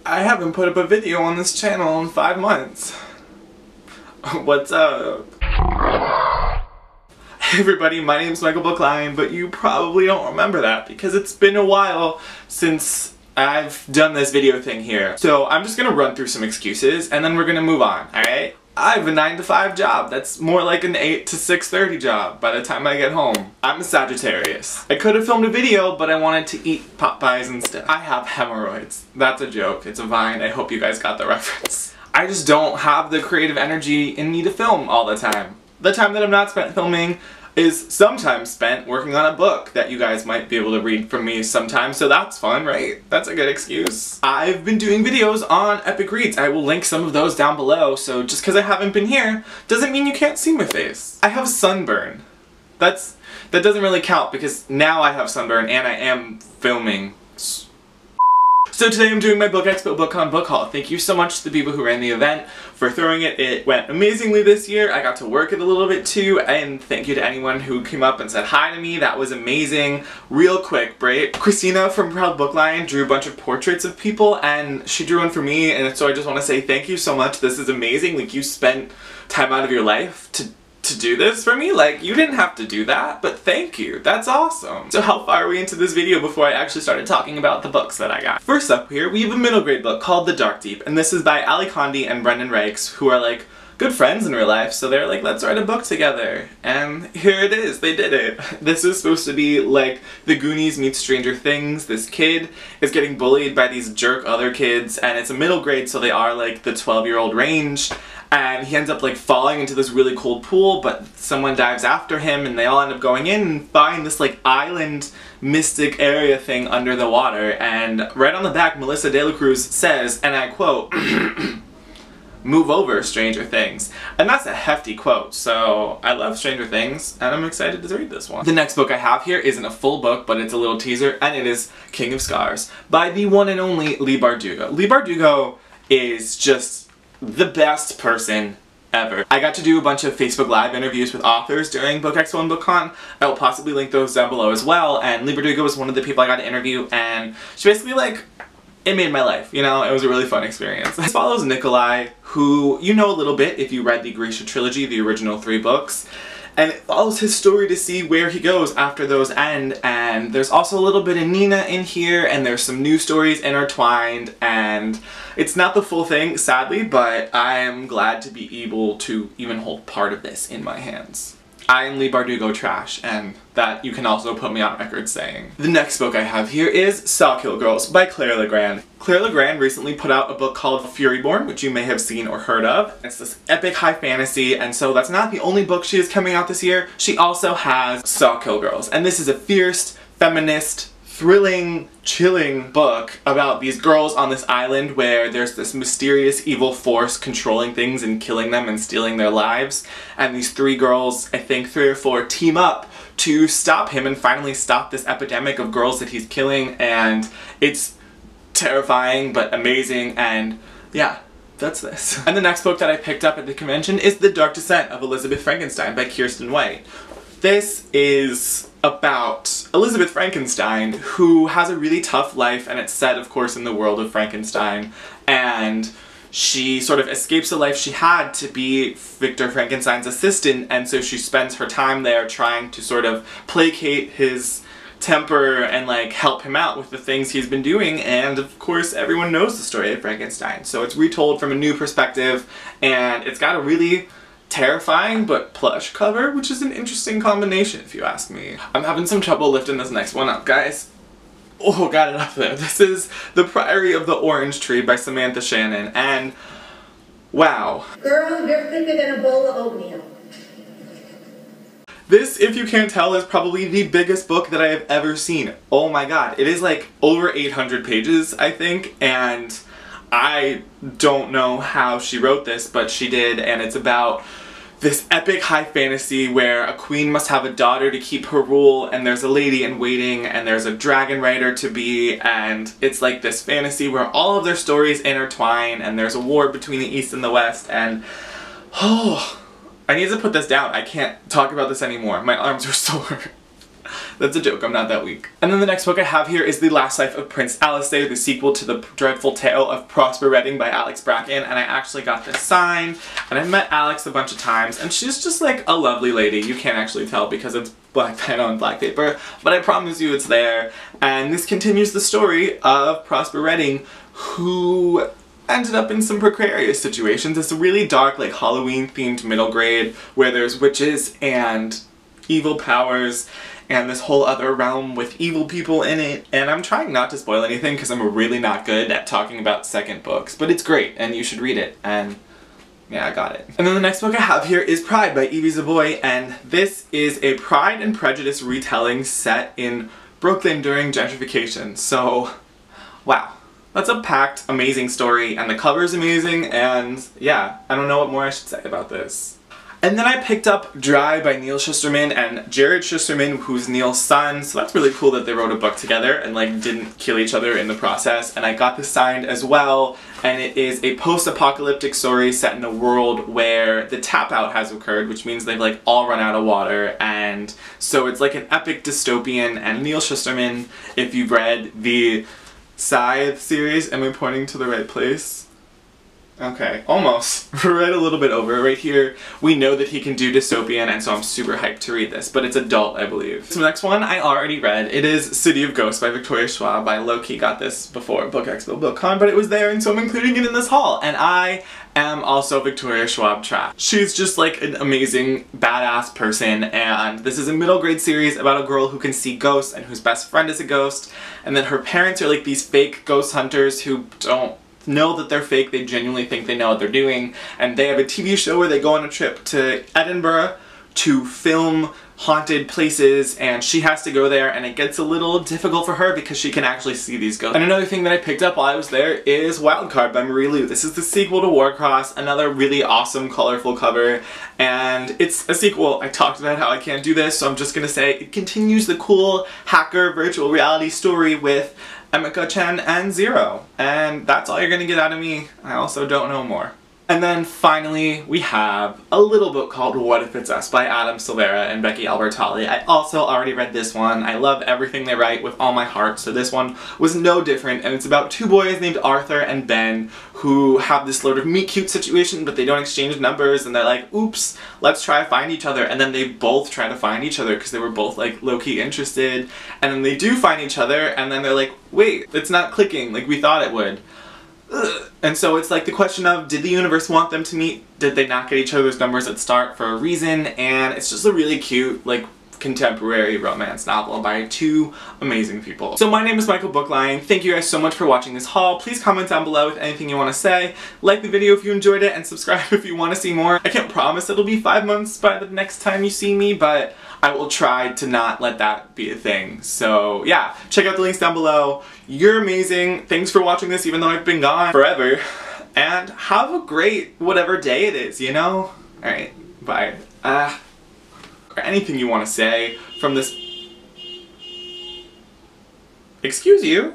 I haven't put up a video on this channel in 5 months. What's up? Hey everybody, my name's Michael BookLion, but you probably don't remember that because it's been a while since I've done this video thing here. So I'm just gonna run through some excuses and then we're gonna move on, alright? I have a 9 to 5 job. That's more like an 8 to 6:30 job by the time I get home. I'm a Sagittarius. I could have filmed a video, but I wanted to eat Popeyes instead. I have hemorrhoids. That's a joke. It's a Vine. I hope you guys got the reference. I just don't have the creative energy in me to film all the time. The time that I'm not spent filming is sometimes spent working on a book that you guys might be able to read from me sometime, so that's fun, right? That's a good excuse. I've been doing videos on epic reads. I will link some of those down below, so just because I haven't been here doesn't mean you can't see my face. I have sunburn. That doesn't really count because now I have sunburn and I am filming. So today I'm doing my Book Expo Bookcon Bookhaul. Thank you so much to the people who ran the event for throwing it. It went amazingly this year. I got to work it a little bit too, and thank you to anyone who came up and said hi to me. That was amazing. Real quick break. Christina from Proud Booklion drew a bunch of portraits of people and she drew one for me, and so I just want to say thank you so much. This is amazing. Like, you spent time out of your life to do this for me. Like, you didn't have to do that, but thank you. That's awesome. So how far are we into this video before I actually started talking about the books that I got? First up here, we have a middle grade book called The Dark Deep, and this is by Ali Condi and Brendan Reichs, who are like good friends in real life, so they're like, let's write a book together. And here it is, they did it. This is supposed to be like The Goonies meets Stranger Things. This kid is getting bullied by these jerk other kids, and it's a middle grade, so they are like the 12-year-old range. And he ends up like falling into this really cold pool, but someone dives after him and they all end up going in and find this like island mystic area thing under the water. And right on the back, Melissa De La Cruz says, and I quote, "Move over, Stranger Things." And that's a hefty quote, so I love Stranger Things and I'm excited to read this one. The next book I have here isn't a full book, but it's a little teaser, and it is King of Scars by the one and only Leigh Bardugo. Leigh Bardugo is just the best person ever. I got to do a bunch of Facebook Live interviews with authors during Book Expo and Bookcon. I will possibly link those down below as well, and Leigh Bardugo was one of the people I got to interview, and she basically like, it made my life, you know? It was a really fun experience. This follows Nikolai, who you know a little bit if you read the Grisha trilogy, the original 3 books. And it follows his story to see where he goes after those end, and there's also a little bit of Nina in here, and there's some new stories intertwined, and it's not the full thing, sadly, but I am glad to be able to even hold part of this in my hands. I am Leigh Bardugo trash, and that you can also put me on record saying. The next book I have here is Sawkill Girls by Claire Legrand. Claire Legrand recently put out a book called Furyborn, which you may have seen or heard of. It's this epic high fantasy, and so that's not the only book she has coming out this year. She also has Sawkill Girls, and this is a fierce, feminist, thrilling, chilling book about these girls on this island where there's this mysterious evil force controlling things and killing them and stealing their lives. And these 3 girls, I think 3 or 4, team up to stop him and finally stop this epidemic of girls that he's killing, and it's terrifying but amazing, and yeah, that's this. And the next book that I picked up at the convention is The Dark Descent of Elizabeth Frankenstein by Kiersten White. This is about Elizabeth Frankenstein, who has a really tough life, and it's set, of course, in the world of Frankenstein, and she sort of escapes the life she had to be Victor Frankenstein's assistant, and so she spends her time there trying to sort of placate his temper and like help him out with the things he's been doing, and of course everyone knows the story of Frankenstein, so it's retold from a new perspective, and it's got a really terrifying but plush cover, which is an interesting combination if you ask me. I'm having some trouble lifting this next one up, guys. Oh, got it up there. This is The Priory of the Orange Tree by Samantha Shannon, and wow. Girl, you're thicker than a bowl of oatmeal. This, if you can't tell, is probably the biggest book that I have ever seen. Oh my god. It is like over 800 pages, I think, and I don't know how she wrote this, but she did, and it's about this epic high fantasy where a queen must have a daughter to keep her rule, and there's a lady in waiting, and there's a dragon rider to be, and it's like this fantasy where all of their stories intertwine, and there's a war between the East and the West, and oh, I need to put this down. I can't talk about this anymore. My arms are sore. That's a joke, I'm not that weak. And then the next book I have here is The Last Life of Prince Alistair, the sequel to The Dreadful Tale of Prosper Redding by Alex Bracken, and I actually got this signed, and I met Alex a bunch of times, and she's just like a lovely lady. You can't actually tell because it's black pen on black paper, but I promise you it's there. And this continues the story of Prosper Redding, who ended up in some precarious situations. It's a really dark, like Halloween-themed middle grade where there's witches and evil powers and this whole other realm with evil people in it. And I'm trying not to spoil anything because I'm really not good at talking about second books, but it's great and you should read it. And yeah, I got it. And then the next book I have here is Pride by Evie Zaboy, and this is a Pride and Prejudice retelling set in Brooklyn during gentrification. So, wow. That's a packed, amazing story, and the cover's amazing, and yeah, I don't know what more I should say about this. And then I picked up Dry by Neil Shusterman and Jared Shusterman, who's Neil's son, so that's really cool that they wrote a book together and like didn't kill each other in the process. And I got this signed as well, and it is a post-apocalyptic story set in a world where the tap out has occurred, which means they've like all run out of water, and so it's like an epic dystopian. And Neil Shusterman, if you've read the Scythe series, am I pointing to the right place? Okay, almost. We're right a little bit over. Right here, we know that he can do dystopian, and so I'm super hyped to read this, but it's adult, I believe. So the next one I already read. It is City of Ghosts by Victoria Schwab. I low-key got this before Book Expo, Bookcon, but it was there, and so I'm including it in this haul. And I am also Victoria Schwab trash. She's just like an amazing, badass person, and this is a middle grade series about a girl who can see ghosts and whose best friend is a ghost, and then her parents are like these fake ghost hunters who don't know that they're fake, they genuinely think they know what they're doing, and they have a TV show where they go on a trip to Edinburgh to film haunted places, and she has to go there, and it gets a little difficult for her because she can actually see these ghosts. And another thing that I picked up while I was there is Wildcard by Marie Lu. This is the sequel to Warcross, another really awesome colorful cover, and it's a sequel. I talked about how I can't do this, so I'm just gonna say it continues the cool hacker virtual reality story with Emika Chen and Zero, and that's all you're gonna get out of me. I also don't know more. And then finally, we have a little book called What If It's Us by Adam Silvera and Becky Albertalli. I also already read this one. I love everything they write with all my heart, so this one was no different, and it's about two boys named Arthur and Ben who have this sort of meet-cute situation, but they don't exchange numbers, and they're like, oops, let's try to find each other, and then they both try to find each other because they were both like low-key interested, and then they do find each other, and then they're like, wait, it's not clicking like we thought it would. Ugh. And so it's like the question of, did the universe want them to meet? Did they not get each other's numbers at start for a reason? And it's just a really cute, like, contemporary romance novel by two amazing people. So my name is Michael Booklion. Thank you guys so much for watching this haul. Please comment down below with anything you want to say. Like the video if you enjoyed it, and subscribe if you want to see more. I can't promise it'll be 5 months by the next time you see me, but I will try to not let that be a thing. So yeah, check out the links down below. You're amazing. Thanks for watching this even though I've been gone forever. And have a great whatever day it is, you know? Alright, bye. Or anything you want to say from this... Excuse you?